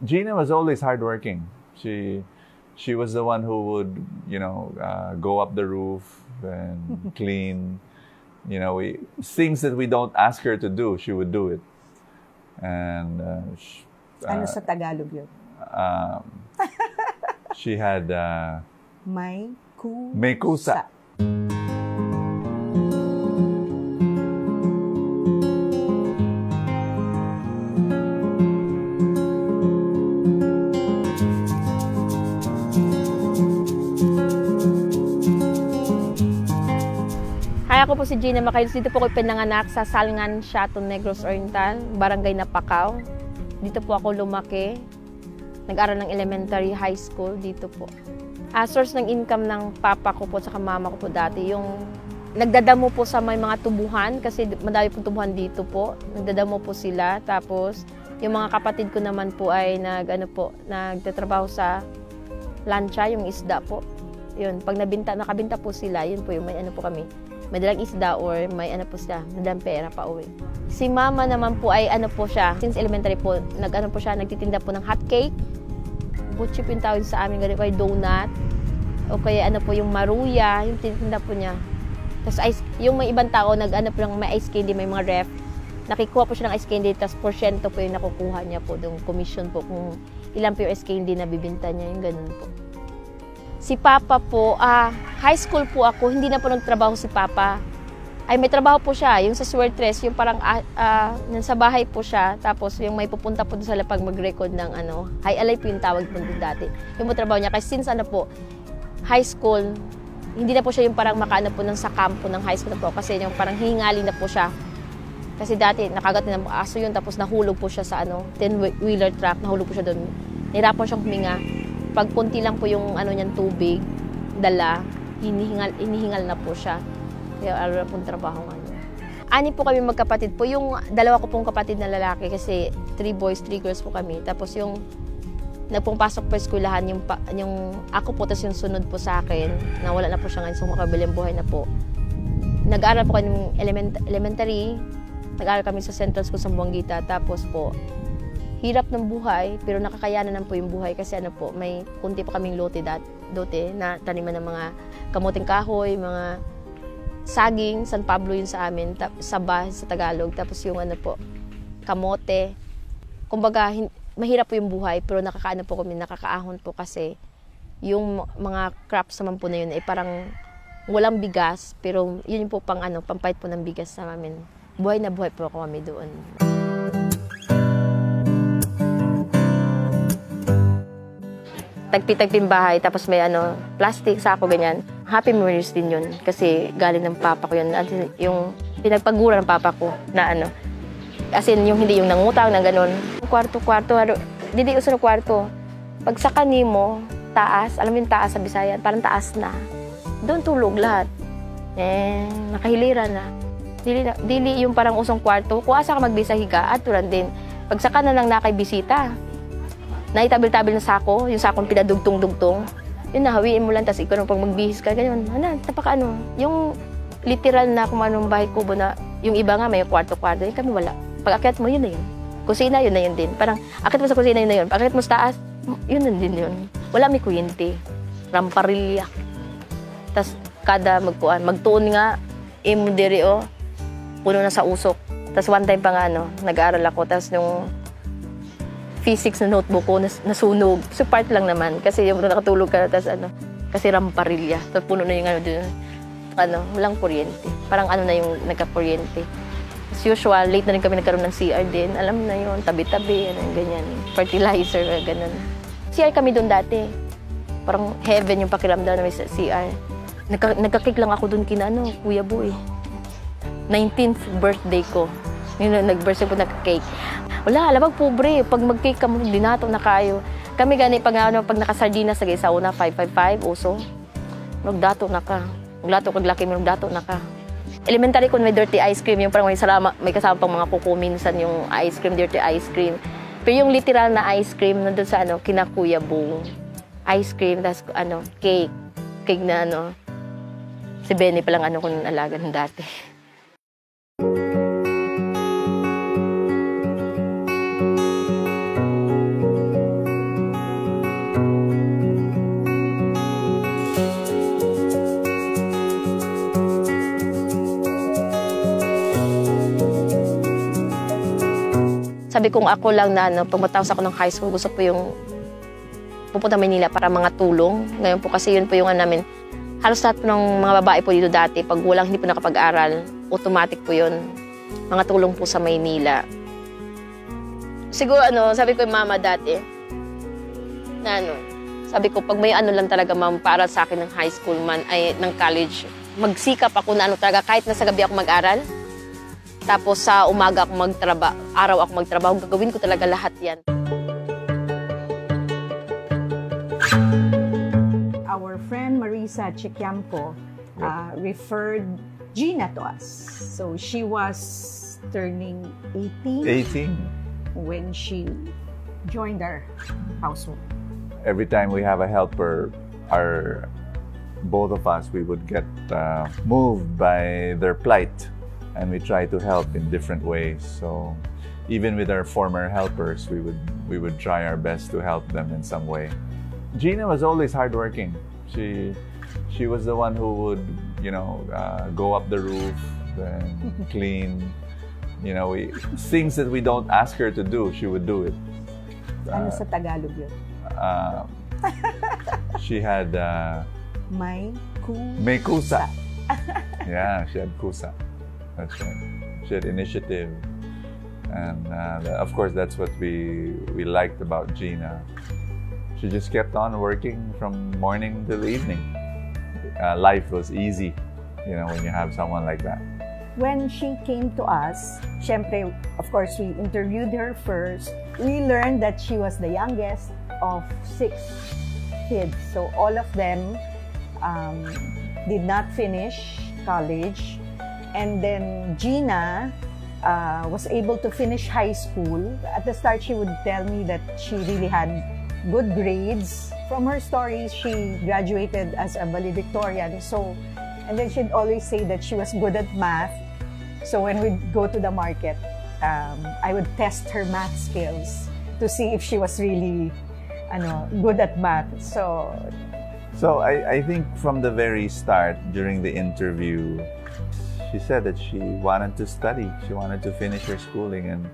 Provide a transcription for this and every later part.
Gina was always hardworking. She was the one who would, go up the roof and clean. Things that we don't ask her to do, she would do it. And ano sa Tagalog yun? She had May kusa. may kusa. Hi, ako po si Gina Macayos. Dito po ako pinanganak sa Salngan, Chateau Negros Oriental, Barangay Napakaw. Dito po ako lumaki. Nag-aral ng elementary, high school dito po. Source ng income ng papa ko po at mama ko po dati, yung nagdadamo po sa may mga tubuhan kasi madami pong tubuhan dito po. Nagdadamo po sila. Tapos yung mga kapatid ko naman po ay nagtatrabaho sa lancha, yung isda po. Yun, pag nakabinta po sila, yun po yung may po kami. May dalang isda or may po siya, madalang pera pa uwi. Si mama naman po ay po siya, since elementary po, nagtitinda po ng hot cake. Butchip yung tawag sa amin, ganito kay donut. O kaya po yung maruya, yung tinitinda po niya. Tapos yung may ibang tao, po ng may ice candy, may mga ref. Nakikuha po siya ng ice candy, tapos porsyento po yung nakukuha niya po, yung commission po, kung ilan po yung ice candy na bibinta niya, yung ganun po. Si Papa po, high school po ako, hindi na po nagtrabaho si Papa. Ay, may trabaho po siya, yung sa Swertres, yung parang sa bahay po siya, tapos yung may pupunta po sa lapag mag-record ng high alay po yung tawag po dati. Yung po trabaho niya, kasi since high school, hindi na po siya yung parang makaano po sa kampo ng high school na po, kasi yung parang hihingali na po siya. Kasi dati, nakagat na ng aso yun, tapos nahulog po siya sa 10-wheeler truck, nahulog po siya doon. Nahirapan siyang huminga. Pag kunti lang po yung niyang tubig, dala, hinihingal na po siya. Kaya araw na pong trabaho Ani po kami magkapatid po. Yung dalawa ko pong kapatid na lalaki kasi 3 boys, 3 girls po kami. Tapos yung nagpungpasok po eskwelahan, yung ako po, tapos yung sunod po sa akin, na wala na po siya ngayon, so makabiling buhay na po. Nag-aaral po kami ng elementary, nag-aaral kami sa Central School sa Buanguita, tapos po, hirap ng buhay, pero nakakayanan po yung buhay kasi may kunti pa kaming lote na taniman ng mga kamuting kahoy, mga saging, San Pablo yun sa amin, saba sa Tagalog, tapos yung kamote. Kumbaga, mahirap po yung buhay, pero nakakaahon po kasi yung mga crops naman po na yun ay parang walang bigas, pero yun po pampait po ng bigas sa amin. Buhay na buhay po kami doon. Tagpi-tagping bahay, tapos may plastic, sako, ganyan. Happy memories din yun, kasi galing ng papa ko yun. Yung pinagpagura ng papa ko na as in, yung hindi yung nangutang na gano'n. Kwarto-kwarto, hindi uso ng kwarto. Pag sa kanimo, taas, alam mo yung taas sa Bisayan, parang taas na. Doon tulog lahat. Nakahiliran na. Dili yung parang usong kwarto, kung asa ka magbisa higa, at turan din. Pag saka na lang nakaibisita, naitabil-tabil na sako, yung sakong pinadugtong-dugtong, yun nahawiin mo lang, tapos ikaw pag magbihis ka, ganyan, yung literal na kung anong bahay kubo na, yung iba nga may kwarto-kwarto, yung kami wala. Pag akyat mo, yun na yun. Kusina, yun na yun din. Parang, akyat mo sa kusina, yun na yun. Pag akyat mo sa taas, yun na din yun. Wala may kuyente. Ramparilya. Tapos, kada magtuon nga, imudiri puno na sa usok. Tapos one time pa nga, nag-aaral ako, tapos nung physics na notebook ko, nasunog. So part lang naman, kasi yung nakatulog ka, tapos kasi ramparilya. Tapos puno na yung dun, walang kuryente. Parang na yung nagka-kuryente. As usual, late na rin kami nagkaroon ng CR din. Alam na yun, tabi-tabi, ganyan. Fertilizer, ganun. CR kami doon dati. Parang heaven yung pakiramdam namin sa CR. Nagka-cake lang ako doon kina, Kuya Boy. 19th birthday ko. Yun, nag-birthday ko, nagka-cake. Wala, alam pobre. Pag mag-cake ka mo, dinato na kayo. Kami pag nakasardina sa una, 555, uso. Magdato na ka. Magdato kag laki mo, magdato na ka. Elementary ko may dirty ice cream, yung parang may kasama pang mga kuko minsan yung ice cream, dirty ice cream. Pero yung literal na ice cream, nandun sa kina Kuya Bong. Ice cream, tas cake. Cake na si Benny palang kung alaga ng dati. Sabi kong ako lang na pag matapos ako ng high school, gusto po yung pupunta Manila para mga tulong. Ngayon po kasi yun po yung namin. Halos lahat po ng mga babae po dito dati, pag hindi po nakapag-aral, automatic po yun. Mga tulong po sa Maynila. Siguro sabi ko yung mama dati, na sabi ko, pag may lang talaga ma'am, para sa akin ng high school man, ay ng college, magsikap ako na talaga, kahit nasa gabi ako mag-aral. Tapos sa umaga ako magtrabaho, araw ako magtrabaho, gagawin ko talaga lahat yan. Our friend Marisa Chiquiamco referred Gina to us. So she was turning 18 when she joined our household. Every time we have a helper, both of us, we would get moved by their plight, and we try to help in different ways. So even with our former helpers, we would try our best to help them in some way. Gina was always hardworking. She was the one who would, go up the roof and clean. Things that we don't ask her to do, she would do it. Ano sa Tagalog yun? She had May kusa. Yeah, she had kusa. That's right. She had initiative, and of course that's what we liked about Gina. She just kept on working from morning till evening. Life was easy, when you have someone like that. When she came to us, syempre, of course, we interviewed her first. We learned that she was the youngest of 6 kids. So all of them did not finish college. And then Gina was able to finish high school. At the start, she would tell me that she really had good grades. From her stories, she graduated as a valedictorian. And then she'd always say that she was good at math. So when we'd go to the market, I would test her math skills to see if she was really good at math. So I think from the very start, during the interview, she said that she wanted to study. She wanted to finish her schooling, and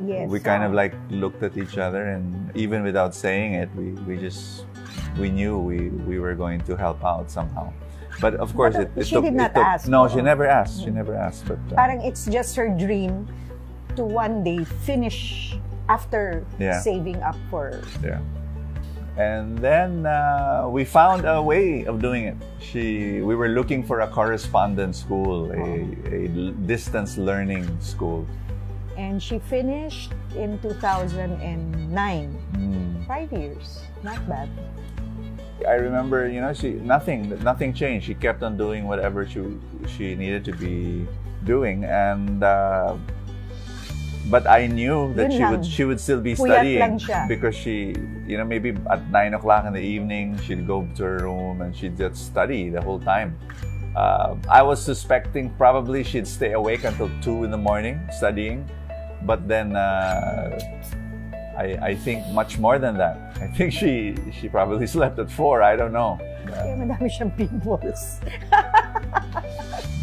yes, we kind of looked at each other, and even without saying it, we knew we were going to help out somehow. But of course, she did not ask. No, she never asked. She never asked. But parang it's just her dream to one day finish after saving up for. Yeah. And then we found a way of doing it. We were looking for a correspondence school, a distance learning school. And she finished in 2009. 5 years, not bad. I remember, nothing changed. She kept on doing whatever she needed to be doing, and but I knew that she would still be studying because she, maybe at 9 o'clock in the evening she'd go to her room and she'd just study the whole time. I was suspecting probably she'd stay awake until 2 in the morning studying, but then I think much more than that. I think she probably slept at 4. I don't know. Kaya madami siyang pimples.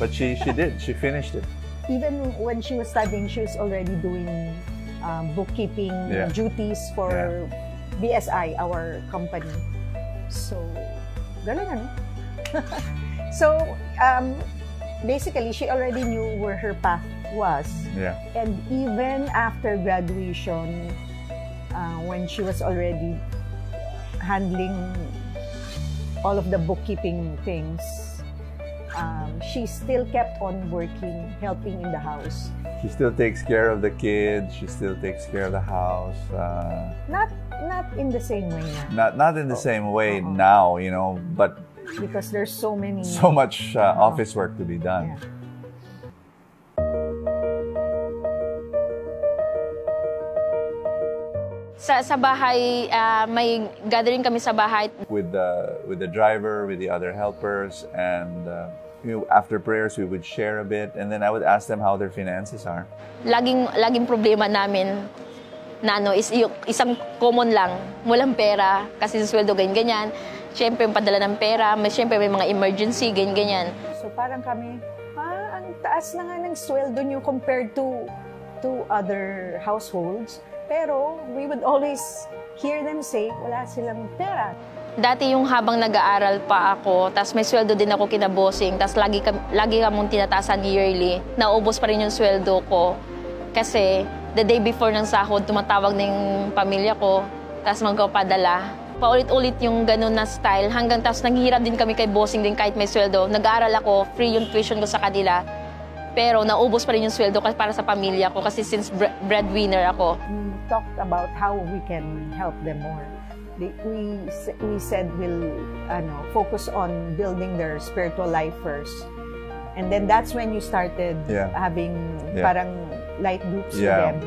But she did. She finished it. Even when she was studying, she was already doing bookkeeping duties for BSI, our company. So, galing ano? So, basically, she already knew where her path was. Yeah. And even after graduation, when she was already handling all of the bookkeeping things, she still kept on working, helping in the house. She still takes care of the kids. She still takes care of the house. Not in the same way now. Not in the same way now, but because there's so much office work to be done. Yeah. Sa bahay, may gathering kami sa bahay. With the driver, with the other helpers, and after prayers, we would share a bit, and then I would ask them how their finances are. Laging problema namin na is yung isang common lang, walang pera kasi sa sweldo ganyan. Siyempre, yung padala ng pera, siyempre may mga emergency, ganyan. So parang kami, ang taas na nga ng sweldo nyo compared to other households. Pero we would always hear them say, wala silang pera. Dati yung habang nag-aaral pa ako, tas may sweldo din ako kina-bossing, tas lagi kamong tinatasan yearly, naubos pa rin yung sweldo ko. Kasi the day before ng sahod, tumatawag na yung pamilya ko, tas magpapadala. Paulit-ulit yung ganun na style, hanggang tas naghihirap din kami kay bossing din kahit may sweldo. Nag-aaral ako, free yung tuition ko sa kanila, pero naubos pa rin yung sweldo para sa pamilya ko kasi since breadwinner ako. We talked about how we can help them more. We said we'll focus on building their spiritual life first. And then that's when you started having parang light groups with them,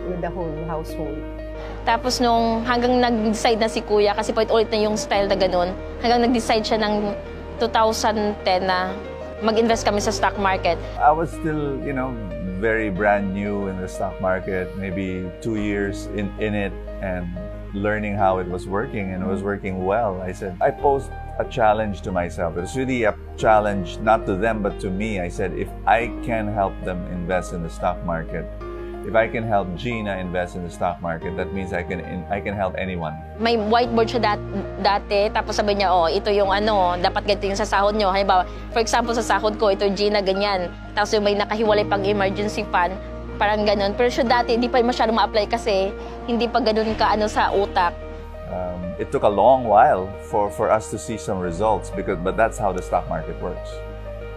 with the whole household. Tapos nung hanggang nag-decide na si Kuya, kasi ulit na yung style na ganun, hanggang nag-decide siya ng 2010 na mag-invest kami sa stock market. I was still, very brand new in the stock market, maybe 2 years in it, and learning how it was working, and it was working well. I said, I posed a challenge to myself. It was really a challenge, not to them, but to me. I said, if I can help them invest in the stock market, if I can help Gina invest in the stock market, that means I can help anyone. May whiteboard siya dati, tapos sabi niya, ito yung dapat ganito yung sa sahod nyo. Halimbawa, for example, sa sahod ko, ito Gina, ganyan. Tapos yung may nakahiwalay pang emergency fund, parang ganun. Pero siya dati, hindi pa masyadong ma-apply kasi hindi pa ganun ka sa utak. It took a long while for us to see some results, but that's how the stock market works.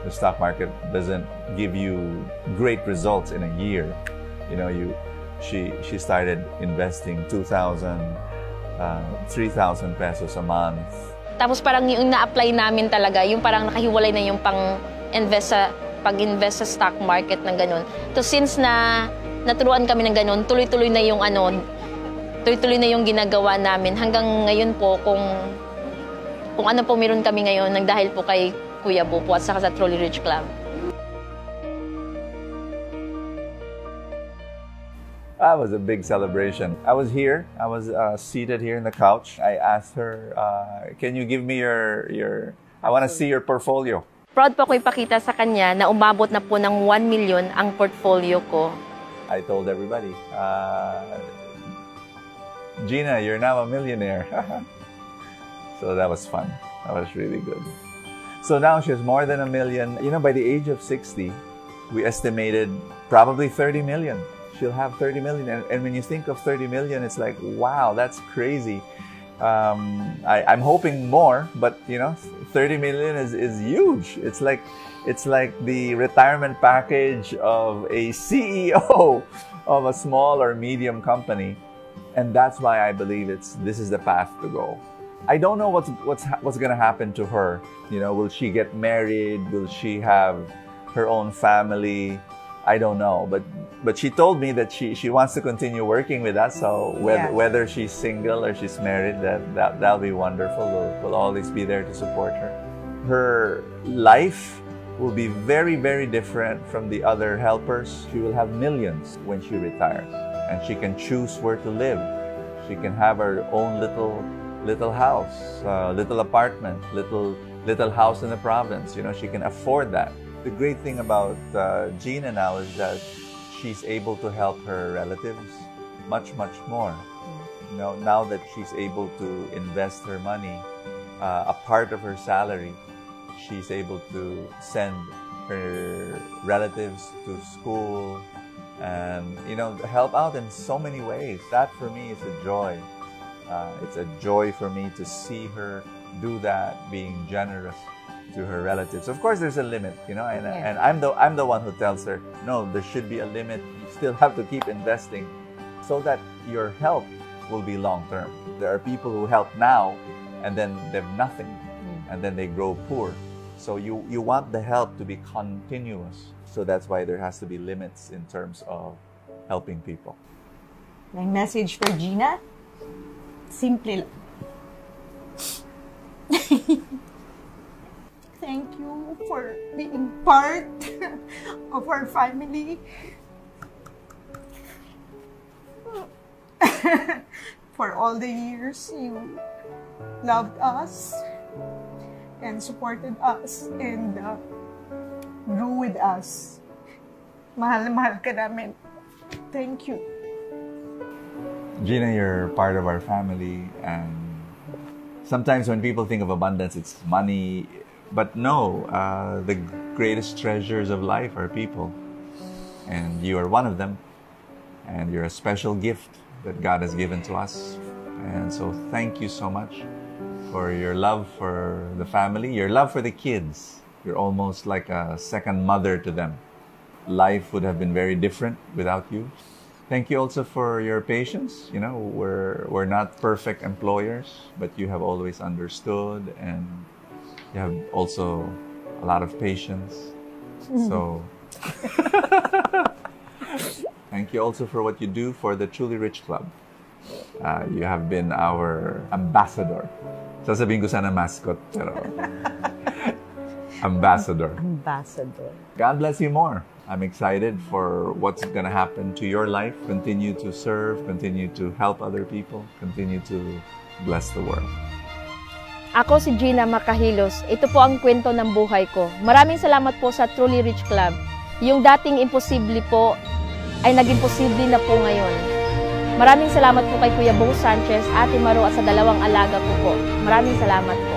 The stock market doesn't give you great results in a year. She started investing 2,000, 3,000 pesos a month. Tapos parang yung na-apply namin talaga, yung parang nakahiwalay na yung pag-invest sa stock market ng ganun. So since naturuan kami ng ganun, tuloy-tuloy na yung ginagawa namin. Hanggang ngayon po, kung ano po meron kami ngayon, nagdahil po kay Kuya Bo po at saka sa Truly Rich Club. That was a big celebration. I was here. I was seated here in the couch. I asked her, can you give me your I want to see your portfolio. Proud po ako ipakita sa kanya na umabot na po ng 1 million ang portfolio ko. I told everybody, Gina, you're now a millionaire. So that was fun. That was really good. So now she has more than 1 million. By the age of 60, we estimated probably 30 million. She'll have 30 million. And when you think of 30 million, it's like, wow, that's crazy. I'm hoping more, but 30 million is huge. It's like the retirement package of a CEO of a small or medium company, and that's why I believe this is the path to go. I don't know what's going to happen to her. Will she get married? Will she have her own family? I don't know, but she told me that she wants to continue working with us. So whether she's single or she's married, that'll be wonderful. We'll always be there to support her. Her life will be very, very different from the other helpers. She will have millions when she retires, and she can choose where to live. She can have her own little house, little apartment, little house in the province. She can afford that. The great thing about Gina now is that she's able to help her relatives much, much more. Now that she's able to invest her money, a part of her salary, she's able to send her relatives to school and, help out in so many ways. That for me is a joy. It's a joy for me to see her do that, being generous to her relatives. Of course, there's a limit, and I'm the one who tells her, no, there should be a limit. You still have to keep investing so that your help will be long-term. There are people who help now and then they've nothing and then they grow poor. So you want the help to be continuous. So that's why there has to be limits in terms of helping people. My message for Gina, simple lang. Thank you for being part of our family. For all the years you loved us and supported us and grew with us. Mahal na mahal ka namin. Thank you. Gina, you're part of our family, and sometimes when people think of abundance, it's money. But no, the greatest treasures of life are people. And you are one of them. And you're a special gift that God has given to us. And so thank you so much for your love for the family, your love for the kids. You're almost like a second mother to them. Life would have been very different without you. Thank you also for your patience. You know, we're not perfect employers, but you have always understood, and you have also a lot of patience. So thank you also for what you do for the Truly Rich Club. You have been our ambassador. Sasabihin ko sana mascot, pero ambassador. Ambassador. God bless you more. I'm excited for what's going to happen to your life. Continue to serve, continue to help other people, continue to bless the world. Ako si Gina Macahilos. Ito po ang kwento ng buhay ko. Maraming salamat po sa Truly Rich Club. Yung dating imposible po ay naging posible na po ngayon. Maraming salamat po kay Kuya Bong Sanchez, Ate Maru at sa dalawang alaga ko po. Maraming salamat po.